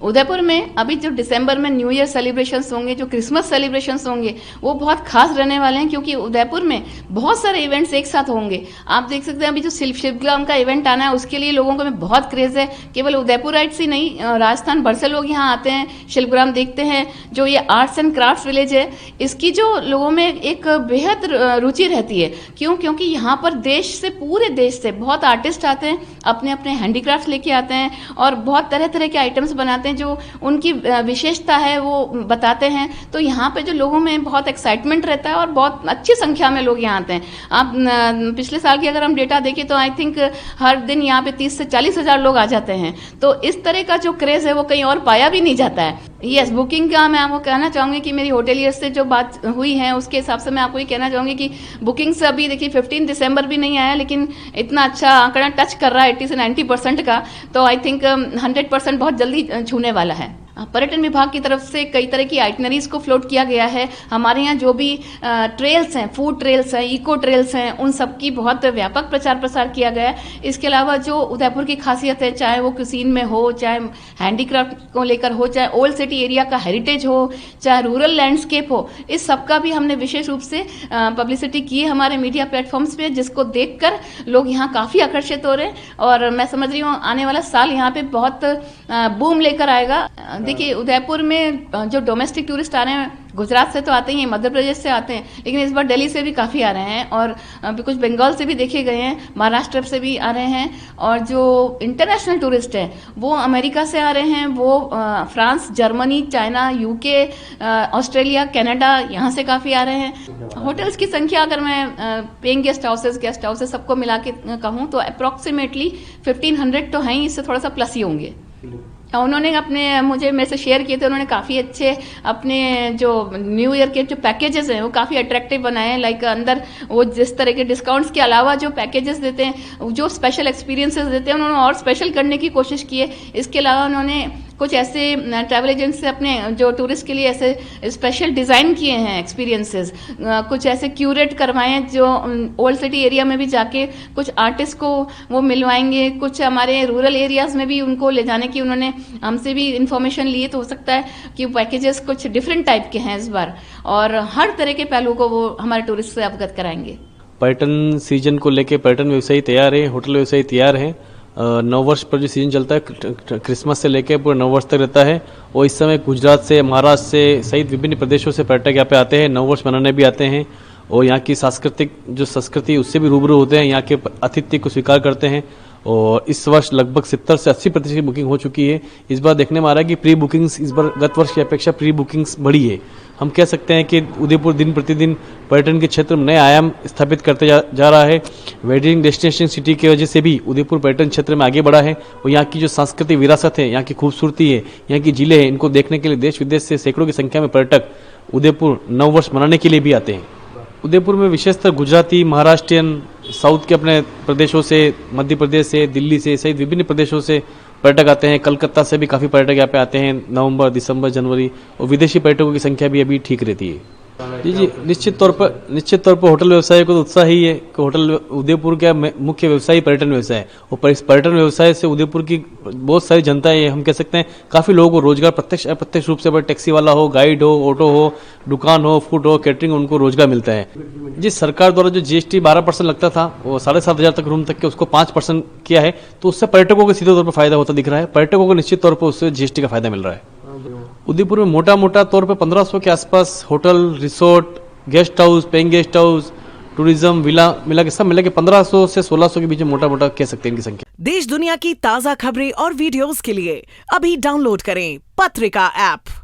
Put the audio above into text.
उदयपुर में अभी जो दिसंबर में न्यू ईयर सेलिब्रेशंस होंगे, जो क्रिसमस सेलिब्रेशंस होंगे, वो बहुत खास रहने वाले हैं, क्योंकि उदयपुर में बहुत सारे इवेंट्स एक साथ होंगे। आप देख सकते हैं अभी जो शिल्पग्राम का इवेंट आना है, उसके लिए लोगों को बहुत क्रेज है। केवल उदयपुराइट्स ही नहीं, राजस्थान भर से लोग यहाँ आते हैं, शिल्पग्राम देखते हैं। जो ये आर्ट्स एंड क्राफ्ट विलेज है, इसकी जो लोगों में एक बेहद रुचि रहती है। क्यों? क्योंकि यहाँ पर देश से, पूरे देश से बहुत आर्टिस्ट आते हैं, अपने अपने हैंडीक्राफ्ट लेके आते हैं और बहुत तरह तरह के आइटम्स बनाते हैं, जो उनकी विशेषता है वो बताते हैं। तो यहाँ पे जो लोगों में बहुत एक्साइटमेंट रहता है और बहुत अच्छी संख्या में लोग यहाँ आते हैं। आप पिछले साल की अगर हम डेटा देखें तो आई थिंक हर दिन यहाँ पे 30 से 40 हजार लोग आ जाते हैं। तो इस तरह का जो क्रेज है वो कहीं और पाया भी नहीं जाता है। यस, बुकिंग का मैं आपको कहना चाहूंगी कि मेरी होटेलियर्स से जो बात हुई है उसके हिसाब से मैं आपको ये कहना चाहूंगी कि बुकिंग्स अभी देखिए 15 दिसंबर भी नहीं आया, लेकिन इतना अच्छा आंकड़ा टच कर रहा है 80 से 90% का। तो आई थिंक 100% बहुत जल्दी छूने वाला है। पर्यटन विभाग की तरफ से कई तरह की आइटनरीज को फ्लोट किया गया है। हमारे यहाँ जो भी ट्रेल्स हैं, फूड ट्रेल्स हैं, इको ट्रेल्स हैं, उन सब की बहुत व्यापक प्रचार प्रसार किया गया है। इसके अलावा जो उदयपुर की खासियत है, चाहे वो क्यूसीन में हो, चाहे हैंडीक्राफ्ट को लेकर हो, चाहे ओल्ड सिटी एरिया का हेरिटेज हो, चाहे रूरल लैंडस्केप हो, इस सब का भी हमने विशेष रूप से पब्लिसिटी की है हमारे मीडिया प्लेटफॉर्म्स पे, जिसको देखकर लोग यहाँ काफी आकर्षित हो रहे हैं। और मैं समझ रही हूँ आने वाला साल यहाँ पे बहुत बूम लेकर आएगा। देखिए, उदयपुर में जो डोमेस्टिक टूरिस्ट आ रहे हैं, गुजरात से तो आते ही हैं, मध्य प्रदेश से आते हैं, लेकिन इस बार दिल्ली से भी काफ़ी आ रहे हैं और कुछ बंगाल से भी देखे गए हैं, महाराष्ट्र से भी आ रहे हैं। और जो इंटरनेशनल टूरिस्ट हैं वो अमेरिका से आ रहे हैं, वो France, Germany, China, UK, Australia, Canada, यहाँ से काफ़ी आ रहे हैं। होटल्स की संख्या अगर मैं पेइंग गेस्ट हाउसेस सबको मिला के कहूँ तो अप्रॉक्सीमेटली 1500 तो हैं ही, इससे थोड़ा सा प्लस ही होंगे। उन्होंने अपने मेरे से शेयर किए थे, उन्होंने काफ़ी अच्छे अपने जो न्यू ईयर के जो पैकेजेस हैं वो काफ़ी अट्रैक्टिव बनाए हैं। लाइक अंदर वो जिस तरह के डिस्काउंट्स के अलावा जो पैकेजेस देते हैं, जो स्पेशल एक्सपीरियंसेस देते हैं, उन्होंने और स्पेशल करने की कोशिश की है। इसके अलावा उन्होंने कुछ ऐसे ट्रैवल एजेंट से अपने जो टूरिस्ट के लिए ऐसे स्पेशल डिज़ाइन किए हैं एक्सपीरियंसेस, कुछ ऐसे क्यूरेट करवाए हैं जो ओल्ड सिटी एरिया में भी जाके कुछ आर्टिस्ट को वो मिलवाएंगे, कुछ हमारे रूरल एरियाज में भी उनको ले जाने की उन्होंने हमसे भी इंफॉर्मेशन लिए। तो हो सकता है कि पैकेजेस कुछ डिफरेंट टाइप के हैं इस बार, और हर तरह के पहलू को वो हमारे टूरिस्ट से अवगत कराएंगे। पर्यटन सीजन को लेके पर्यटन व्यवसायी तैयार है, होटल व्यवसायी तैयार है। नववर्ष पर जो सीजन चलता है, क्रिसमस से लेकर पूरे नववर्ष तक रहता है, और इस समय गुजरात से, महाराष्ट्र से सहित विभिन्न प्रदेशों से पर्यटक यहाँ पे आते हैं, नववर्ष मनाने भी आते हैं और यहाँ की सांस्कृतिक जो संस्कृति उससे भी रूबरू होते हैं, यहाँ के आतिथ्य को स्वीकार करते हैं। और इस वर्ष लगभग 70 से 80% की बुकिंग हो चुकी है। इस बार देखने में आ रहा है कि प्री बुकिंग्स इस बार गत वर्ष की अपेक्षा प्री बुकिंग्स बढ़ी है। हम कह सकते हैं कि उदयपुर दिन प्रतिदिन पर्यटन के क्षेत्र में नए आयाम स्थापित करते जा रहा है। वेडिंग डेस्टिनेशन सिटी की वजह से भी उदयपुर पर्यटन क्षेत्र में आगे बढ़ा है और यहाँ की जो सांस्कृतिक विरासत है, यहाँ की खूबसूरती है, यहाँ की जिले हैं, इनको देखने के लिए देश विदेश से सैकड़ों की संख्या में पर्यटक उदयपुर नववर्ष मनाने के लिए भी आते हैं। उदयपुर में विशेषतर गुजराती, महाराष्ट्रियन, साउथ के अपने प्रदेशों से, मध्य प्रदेश से, दिल्ली से सहित विभिन्न प्रदेशों से पर्यटक आते हैं। कलकत्ता से भी काफ़ी पर्यटक यहाँ पे आते हैं नवंबर, दिसंबर, जनवरी, और विदेशी पर्यटकों की संख्या भी अभी ठीक रहती है। जी, निश्चित तौर पर होटल व्यवसाय को तो उत्साह ही है कि होटल उदयपुर का मुख्य व्यवसाय पर्यटन व्यवसाय है, और इस पर्यटन व्यवसाय से उदयपुर की बहुत सारी जनता है, हम कह सकते हैं काफ़ी लोगों को रोजगार प्रत्यक्ष अप्रत्यक्ष रूप से, टैक्सी वाला हो, गाइड हो, ऑटो हो, दुकान हो, फूड हो, कैटरिंग, उनको रोजगार मिलता है। जी, सरकार द्वारा जो GST 12% लगता था वो 7,500 तक रूम तक के उसको 5% किया है, तो उससे पर्यटकों को सीधे तौर पर फायदा होता दिख रहा है। पर्यटकों को निश्चित तौर पर उससे GST का फायदा मिल रहा है। उदयपुर में मोटा तौर पे 1500 के आसपास hotel, resort, guest house, paying guest house, tourism, villa मिला के 1500 से 1600 के बीच में मोटा कह सकते हैं इनकी संख्या। देश दुनिया की ताजा खबरें और वीडियोस के लिए अभी डाउनलोड करें पत्रिका ऐप।